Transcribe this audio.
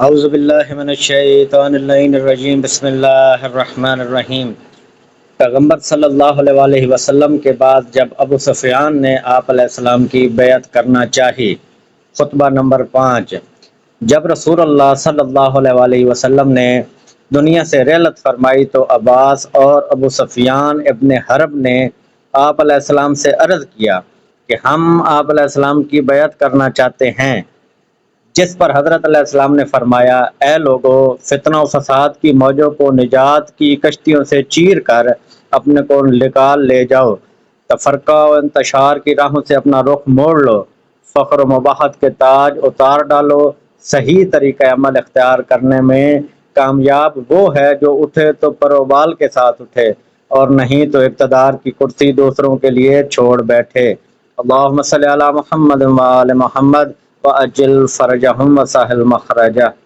اعوذ باللہ من الشیطان اللعین الرجیم بسم اللہ الرحمن الرحیم۔ پیغمبر صلی اللہ علیہ وسلم کے بعد جب ابو سفیان نے آپ علیہ السلام کی بیعت کرنا چاہی۔ خطبہ نمبر 5۔ جب رسول اللہ صلی اللہ علیہ وسلم نے دنیا سے رحلت فرمائی تو عباس اور ابو سفیان ابن حرب نے آپ علیہ السلام سے عرض کیا کہ ہم آپ علیہ السلام کی بیعت کرنا چاہتے ہیں، جس پر حضرت علیہ السلام نے فرمایا، اے لوگو، فتنہ و فساد کی موجوں کو نجات کی کشتیوں سے چیر کر اپنے کو نکال لے جاؤ، تفرقہ و انتشار کی راہوں سے اپنا رخ موڑ لو، فخر و مباحت کے تاج اتار ڈالو۔ صحیح طریقہ عمل اختیار کرنے میں کامیاب وہ ہے جو اٹھے تو پروبال کے ساتھ اٹھے اور نہیں تو اقتدار کی کرسی دوسروں کے لیے چھوڑ بیٹھے۔ اللہم صلی علی محمد و آل محمد وَأَجِّلْ فَرَجَهُمْ وَسَهِّلْ مَخْرَجَهُمْ۔